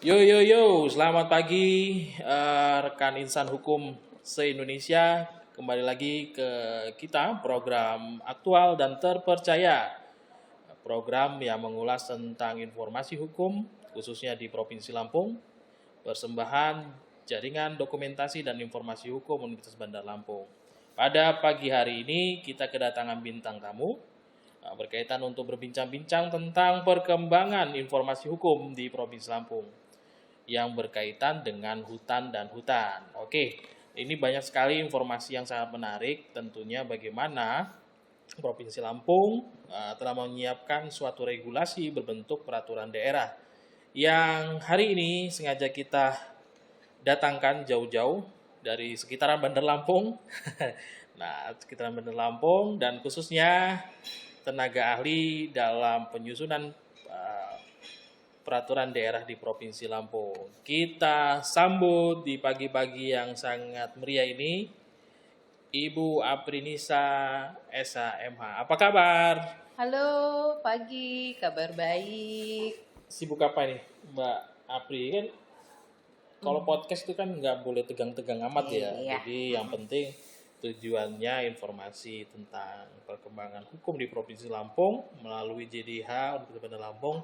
Yo yo yo, selamat pagi rekan insan hukum se-Indonesia. Kembali lagi ke kita program aktual dan terpercaya. Program yang mengulas tentang informasi hukum khususnya di Provinsi Lampung. Persembahan Jaringan Dokumentasi dan Informasi Hukum Universitas Bandar Lampung. Pada pagi hari ini kita kedatangan bintang tamu berkaitan untuk berbincang-bincang tentang perkembangan informasi hukum di Provinsi Lampung yang berkaitan dengan hutan dan hutan. Oke, ini banyak sekali informasi yang sangat menarik, tentunya bagaimana Provinsi Lampung telah menyiapkan suatu regulasi berbentuk peraturan daerah yang hari ini sengaja kita datangkan jauh-jauh dari sekitaran Bandar Lampung. Nah, sekitaran Bandar Lampung dan khususnya tenaga ahli dalam penyusunan peraturan daerah di Provinsi Lampung. Kita sambut di pagi-pagi yang sangat meriah ini Ibu Aprinisa SHMH. Apa kabar? Halo, pagi, kabar baik. Sibuk apa nih Mbak Apri? Kan kalau podcast itu kan nggak boleh tegang-tegang amat ya. Iya. Jadi yang penting tujuannya informasi tentang perkembangan hukum di Provinsi Lampung melalui JDH Universitas Bandar Lampung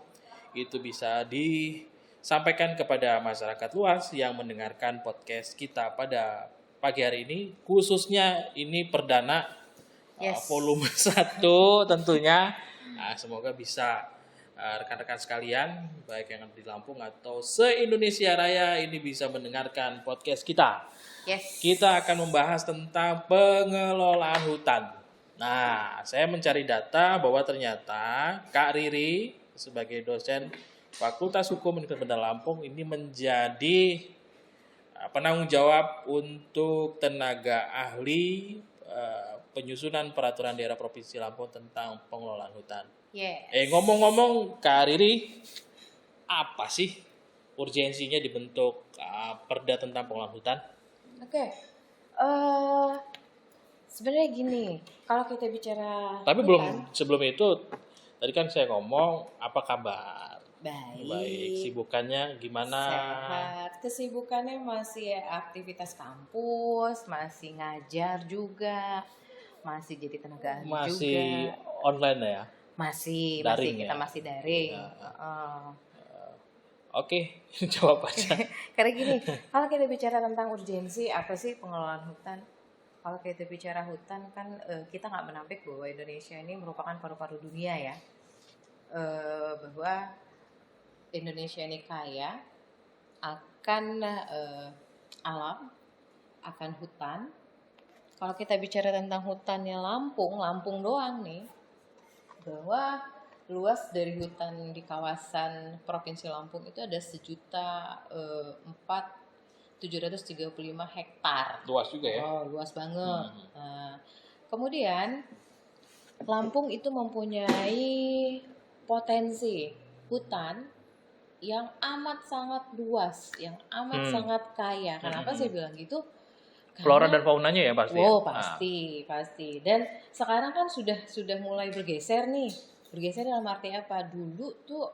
itu bisa disampaikan kepada masyarakat luas yang mendengarkan podcast kita pada pagi hari ini. Khususnya ini perdana volume 1 tentunya. Semoga bisa rekan-rekan sekalian baik yang ada di Lampung atau se-Indonesia Raya ini bisa mendengarkan podcast kita. Yes. Kita akan membahas tentang pengelolaan hutan. Nah, saya mencari data bahwa ternyata Kak Riri sebagai dosen Fakultas Hukum Universitas Bandar Lampung ini menjadi penanggung jawab untuk tenaga ahli penyusunan peraturan daerah Provinsi Lampung tentang pengelolaan hutan. Yes. Ngomong-ngomong Kak Riri, apa sih urgensinya dibentuk perda tentang pengelolaan hutan? Oke. Sebenarnya gini, kalau kita bicara Tapi hutan, sebelum itu tadi kan saya ngomong apa kabar? baik. Sibukannya gimana? Sehat. Kesibukannya masih aktivitas kampus, masih ngajar juga, masih jadi tenaga ahli Masih juga. online ya? Masih Daring kita ya? masih daring. Oke, jawab aja. Karena gini, kalau kita bicara tentang urgensi, apa sih pengelolaan hutan? Kalau kita bicara hutan kan kita nggak menampik bahwa Indonesia ini merupakan paru-paru dunia ya. Bahwa Indonesia ini kaya akan alam, akan hutan. Kalau kita bicara tentang hutannya Lampung doang nih, bahwa luas dari hutan di kawasan Provinsi Lampung itu ada 1.4.735 hektar. Luas juga ya? Oh, luas banget. Nah, kemudian Lampung itu mempunyai potensi hutan yang amat sangat luas, yang amat sangat kaya. Kenapa saya bilang gitu? Flora dan faunanya ya pasti. Oh, pasti. Dan sekarang kan sudah mulai bergeser nih. Bergeser dalam arti apa? Dulu tuh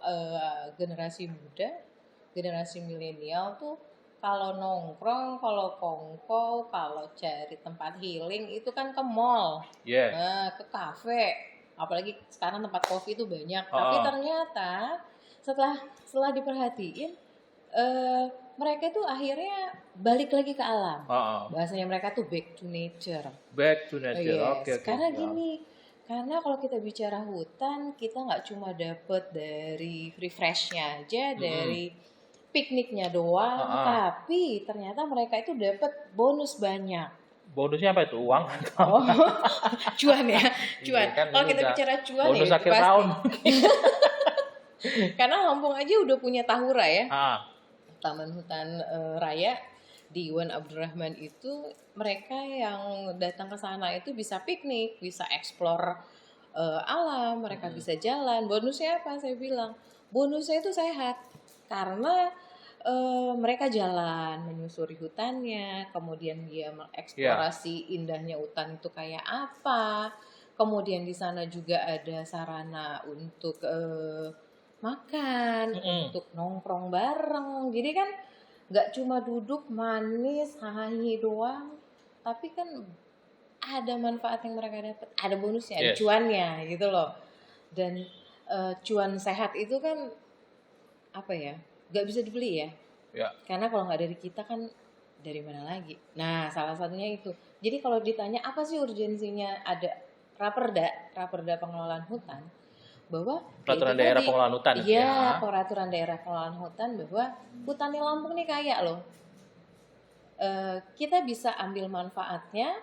generasi muda, generasi milenial tuh kalau nongkrong, kalau kongko, kalau cari tempat healing itu kan ke mall, ke kafe. Apalagi sekarang tempat kopi itu banyak. Tapi ternyata setelah diperhatiin, mereka itu akhirnya balik lagi ke alam. Bahasanya mereka tuh back to nature. Back to nature. Yes. Oke. Karena gini, karena kalau kita bicara hutan, kita nggak cuma dapet dari refreshnya aja, dari pikniknya doang, tapi ternyata mereka itu dapat bonus banyak. Bonusnya apa itu? Uang? Cuan ya, cuan. Kan kalau kita bicara cuan bonus ya, akhir tahun. Karena Lampung aja udah punya Tahura ya, Taman Hutan Raya di Iwan Abdurrahman itu. Mereka yang datang ke sana itu bisa piknik, bisa explore alam, mereka bisa jalan. Bonusnya apa? Saya bilang bonusnya itu sehat, karena mereka jalan menyusuri hutannya, kemudian dia mengeksplorasi indahnya hutan itu kayak apa. Kemudian di sana juga ada sarana untuk makan, Mm-mm. untuk nongkrong bareng. Jadi kan nggak cuma duduk manis, hahi doang, tapi kan ada manfaat yang mereka dapat, ada bonusnya, ada Yes. cuannya gitu loh. Dan cuan sehat itu kan apa ya? Nggak bisa dibeli ya. Ya. Karena kalau nggak dari kita kan dari mana lagi? Nah, salah satunya itu. Jadi kalau ditanya apa sih urgensinya ada raperda pengelolaan hutan, bahwa ya itu Peraturan daerah tadi, pengelolaan hutan itu iya, ya. peraturan daerah pengelolaan hutan, bahwa hutannya Lampung nih kaya loh. Kita bisa ambil manfaatnya,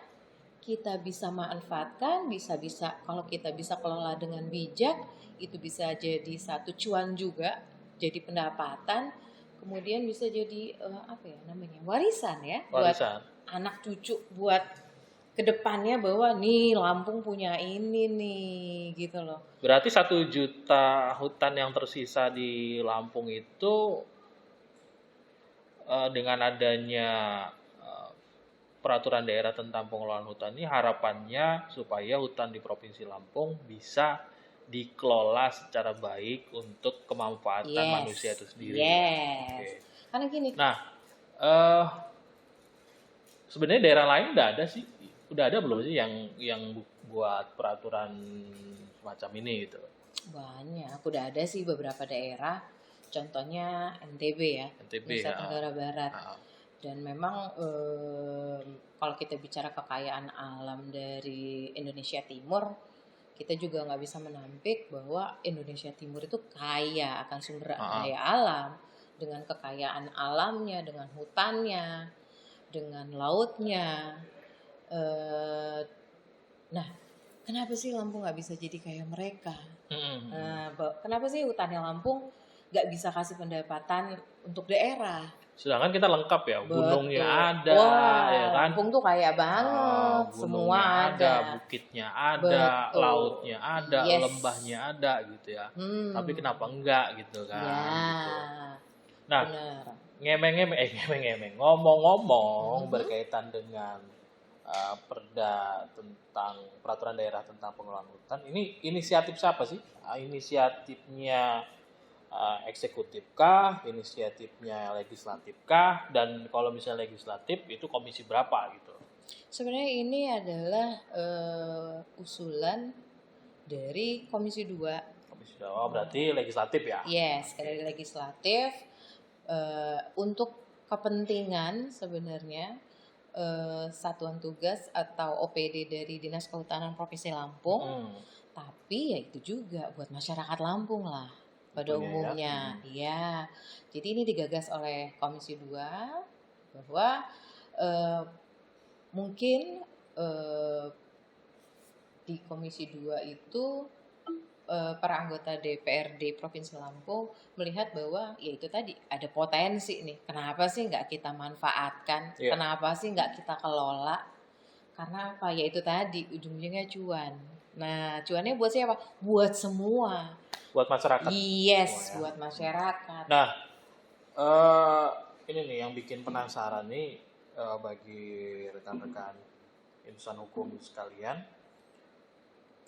kita bisa manfaatkan, bisa kalau kita bisa kelola dengan bijak, itu bisa jadi satu cuan juga, jadi pendapatan, kemudian bisa jadi apa ya namanya, warisan ya, buat Warisan. anak cucu, buat kedepannya, bahwa nih Lampung punya ini nih gitu loh. Berarti 1 juta hutan yang tersisa di Lampung itu dengan adanya peraturan daerah tentang pengelolaan hutan ini, harapannya supaya hutan di Provinsi Lampung bisa dikelola secara baik untuk kemanfaatan manusia itu sendiri. Yes. Oke. Karena gini. Nah, sebenarnya daerah lain udah ada belum sih yang buat peraturan semacam ini gitu? Banyak, udah ada sih beberapa daerah. Contohnya NTB ya, NTB Nusa Tenggara Barat. ya. Dan memang kalau kita bicara kekayaan alam dari Indonesia Timur, kita juga nggak bisa menampik bahwa Indonesia Timur itu kaya akan sumber daya alam, dengan kekayaan alamnya, dengan hutannya, dengan lautnya. Nah, kenapa sih Lampung nggak bisa jadi kayak mereka? Kenapa sih hutannya Lampung nggak bisa kasih pendapatan untuk daerah? Sedangkan kita lengkap ya, gunungnya ada, wah, ya kan? Lampung tuh kaya banget, semua ada, bukitnya ada, betul, lautnya ada, yes, lembahnya ada gitu ya. Tapi kenapa enggak gitu kan? Ya, gitu. Nah, bener. ngomong-ngomong berkaitan dengan perda tentang peraturan daerah tentang pengelolaan hutan, ini inisiatif siapa sih? Inisiatifnya eksekutif kah, inisiatifnya legislatif kah, dan kalau misalnya legislatif itu komisi berapa gitu? Sebenarnya ini adalah usulan dari Komisi 2. Komisi 2, oh, berarti legislatif ya? Yes, dari legislatif, untuk kepentingan sebenarnya satuan tugas atau OPD dari Dinas Kehutanan Provinsi Lampung, tapi ya itu juga buat masyarakat Lampung lah pada umumnya. Ya. Jadi ini digagas oleh Komisi 2 bahwa mungkin di Komisi 2 itu para anggota DPRD Provinsi Lampung melihat bahwa ya itu tadi ada potensi nih, kenapa sih nggak kita manfaatkan, kenapa sih nggak kita kelola, karena apa, ya itu tadi ujung-ujungnya cuan. Nah, cuannya buat siapa? Buat semua, buat masyarakat. Yes, buat masyarakat. Nah, ini nih yang bikin penasaran nih bagi rekan-rekan insan hukum sekalian.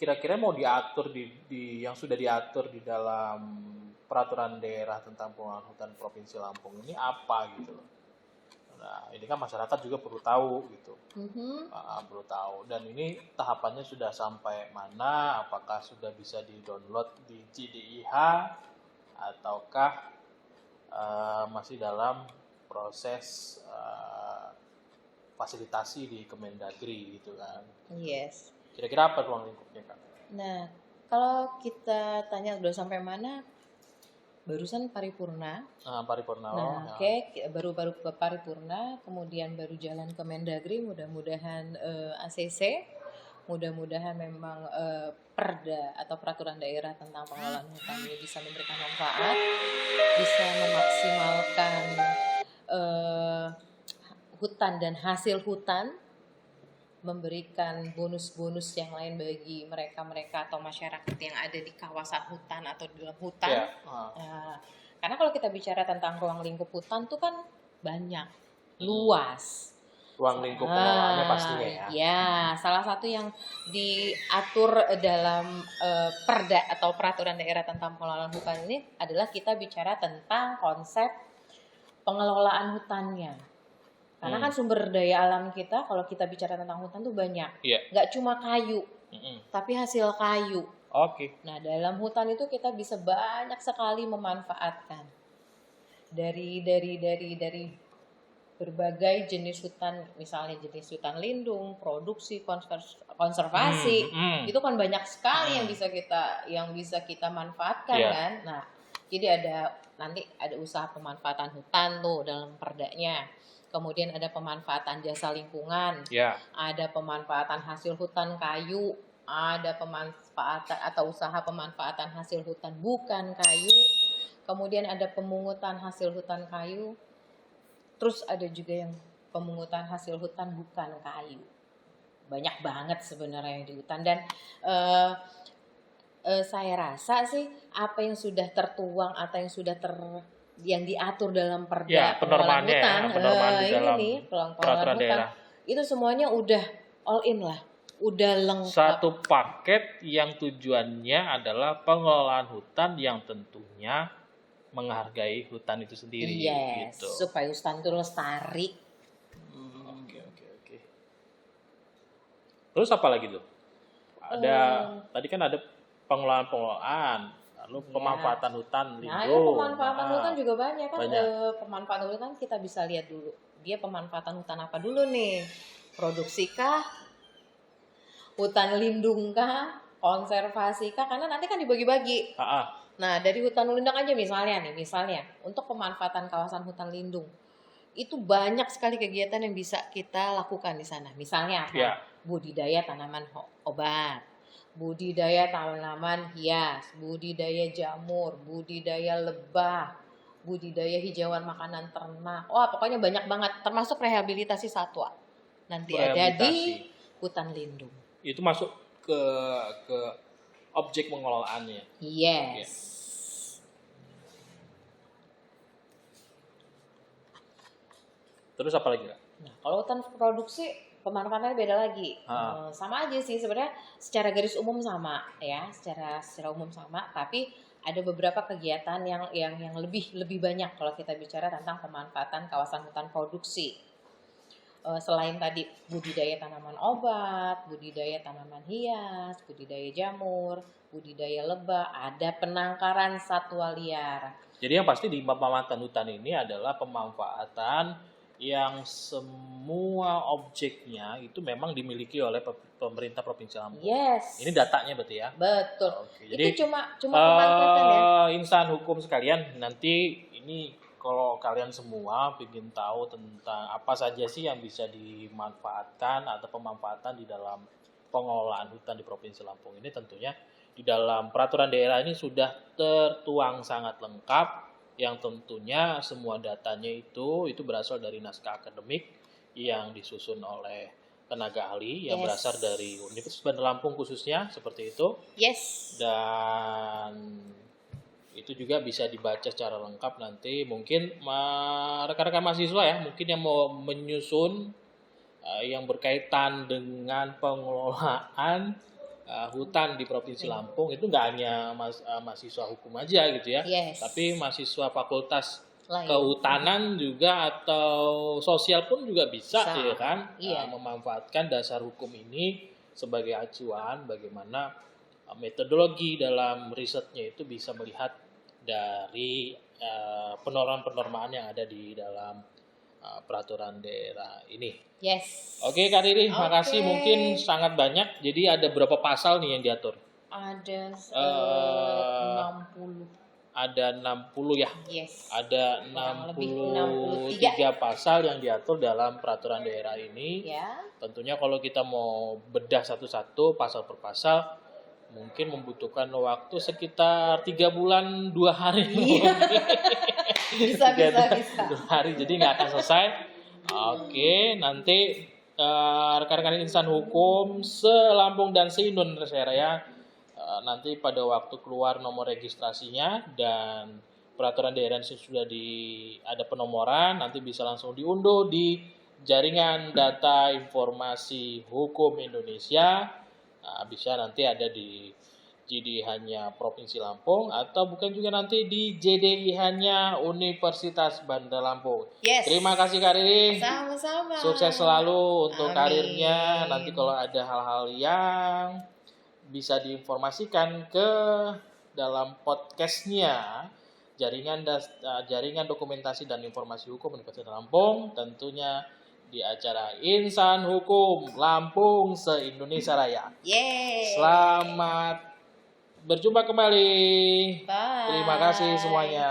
Kira-kira mau diatur di yang sudah diatur di dalam peraturan daerah tentang pengelolaan hutan Provinsi Lampung ini apa gitu loh. Nah, ini kan masyarakat juga perlu tahu gitu. Perlu tahu. Dan ini tahapannya sudah sampai mana? Apakah sudah bisa di-download di JDIH ataukah masih dalam proses fasilitasi di Kemendagri gitu kan? Yes. Kira-kira apa ruang lingkupnya, Kak? Nah, kalau kita tanya udah sampai mana, barusan paripurna. Paripurna. Nah, oke, baru ke paripurna, kemudian baru jalan ke Mendagri, mudah-mudahan ACC, mudah-mudahan memang perda atau peraturan daerah tentang pengelolaan hutan ini bisa memberikan manfaat, bisa memaksimalkan hutan dan hasil hutan, memberikan bonus-bonus yang lain bagi mereka-mereka atau masyarakat yang ada di kawasan hutan atau di dalam hutan. Nah, karena kalau kita bicara tentang ruang lingkup hutan tuh kan banyak, luas. ruang lingkup pengelolaannya pastinya ya. Ya, salah satu yang diatur dalam perda atau peraturan daerah tentang pengelolaan hutan ini adalah kita bicara tentang konsep pengelolaan hutannya. Karena kan sumber daya alam kita, kalau kita bicara tentang hutan tuh banyak. Iya. Nggak cuma kayu, tapi hasil kayu. Oke. Nah, dalam hutan itu kita bisa banyak sekali memanfaatkan dari berbagai jenis hutan, misalnya jenis hutan lindung, produksi, konservasi, itu kan banyak sekali yang bisa kita manfaatkan kan. Nah, jadi nanti ada usaha pemanfaatan hutan tuh dalam perdanya. Kemudian ada pemanfaatan jasa lingkungan, ada pemanfaatan hasil hutan kayu, ada pemanfaatan atau usaha pemanfaatan hasil hutan bukan kayu, kemudian ada pemungutan hasil hutan kayu, terus ada juga yang pemungutan hasil hutan bukan kayu. Banyak banget sebenarnya yang di hutan, dan saya rasa sih apa yang sudah tertuang atau yang sudah yang diatur dalam perda pengelolaan hutan, peraturan daerah, itu semuanya udah all in lah, udah lengkap. Satu paket yang tujuannya adalah pengelolaan hutan yang tentunya menghargai hutan itu sendiri. Yes, gitu. Supaya hutan itu lestari. Oke. Terus apa lagi tuh? Ada tadi kan ada pengelolaan, lalu pemanfaatan hutan lindung. Nah, ya pemanfaatan hutan juga banyak kan. Pemanfaatan hutan kita bisa lihat dulu. Dia pemanfaatan hutan apa dulu nih? Produksi kah? Hutan lindung kah? Konservasi kah? Karena nanti kan dibagi-bagi. Nah, dari hutan lindung aja misalnya untuk pemanfaatan kawasan hutan lindung. Itu banyak sekali kegiatan yang bisa kita lakukan di sana. Misalnya apa? Budidaya tanaman obat, budidaya tanaman hias, budidaya jamur, budidaya lebah, budidaya hijauan makanan ternak. Wah, pokoknya banyak banget, termasuk rehabilitasi satwa. Nanti ada di hutan lindung. Itu masuk ke objek pengelolaannya. Yes. Terus apa lagi, Kak? Nah, kalau hutan produksi pemanfaatannya beda lagi. Sama aja sih sebenarnya, secara garis umum sama ya, secara umum sama, tapi ada beberapa kegiatan yang lebih banyak kalau kita bicara tentang pemanfaatan kawasan hutan produksi. Selain tadi budidaya tanaman obat, budidaya tanaman hias, budidaya jamur, budidaya lebah, ada penangkaran satwa liar. Jadi yang pasti di pemanfaatan hutan ini adalah pemanfaatan yang semua objeknya itu memang dimiliki oleh pemerintah Provinsi Lampung. Yes. Ini datanya berarti ya? Betul. Jadi, itu cuma pemanfaatan ya. Insan hukum sekalian, nanti ini kalau kalian semua ingin tahu tentang apa saja sih yang bisa dimanfaatkan atau pemanfaatan di dalam pengelolaan hutan di Provinsi Lampung ini, tentunya di dalam peraturan daerah ini sudah tertuang sangat lengkap, yang tentunya semua datanya itu berasal dari naskah akademik yang disusun oleh tenaga ahli yang berasal dari Universitas Bandar Lampung khususnya, seperti itu. Yes. Dan itu juga bisa dibaca secara lengkap nanti. Mungkin rekan-rekan mahasiswa ya, mungkin yang mau menyusun yang berkaitan dengan pengelolaan hutan di Provinsi Lampung, itu nggak hanya mahasiswa hukum aja gitu ya, tapi mahasiswa fakultas kehutanan juga atau sosial pun juga bisa ya kan, memanfaatkan dasar hukum ini sebagai acuan bagaimana metodologi dalam risetnya itu bisa melihat dari penormaan-penormaan yang ada di dalam peraturan daerah ini. Yes. Oke Kak Riri, makasih. Mungkin sangat banyak. Jadi ada berapa pasal nih yang diatur? Ada 60. Ada 60 ya? Yes. Ada 63 pasal yang diatur dalam peraturan daerah ini. Tentunya kalau kita mau bedah satu-satu pasal per pasal, mungkin membutuhkan waktu sekitar 3 bulan 2 hari. Bisa. 2 hari, jadi nggak akan selesai. Oke, nanti rekan-rekan insan hukum se-Lampung dan se-Indonesia Raya nanti pada waktu keluar nomor registrasinya dan peraturan daerah sudah ada penomoran, nanti bisa langsung diunduh di Jaringan Data Informasi Hukum Indonesia. Nah, bisa nanti ada di JDI hanya Provinsi Lampung atau bukan juga nanti di JDI hanya Universitas Bandar Lampung. Yes. Terima kasih Kak Riri. Sama-sama. Sukses selalu untuk Amin. karirnya. Nanti kalau ada hal-hal yang bisa diinformasikan ke dalam podcastnya jaringan dokumentasi dan informasi hukum Universitas Lampung, tentunya di acara Insan Hukum Lampung se-Indonesia Raya. Yeay. Selamat berjumpa kembali. Bye. Terima kasih semuanya.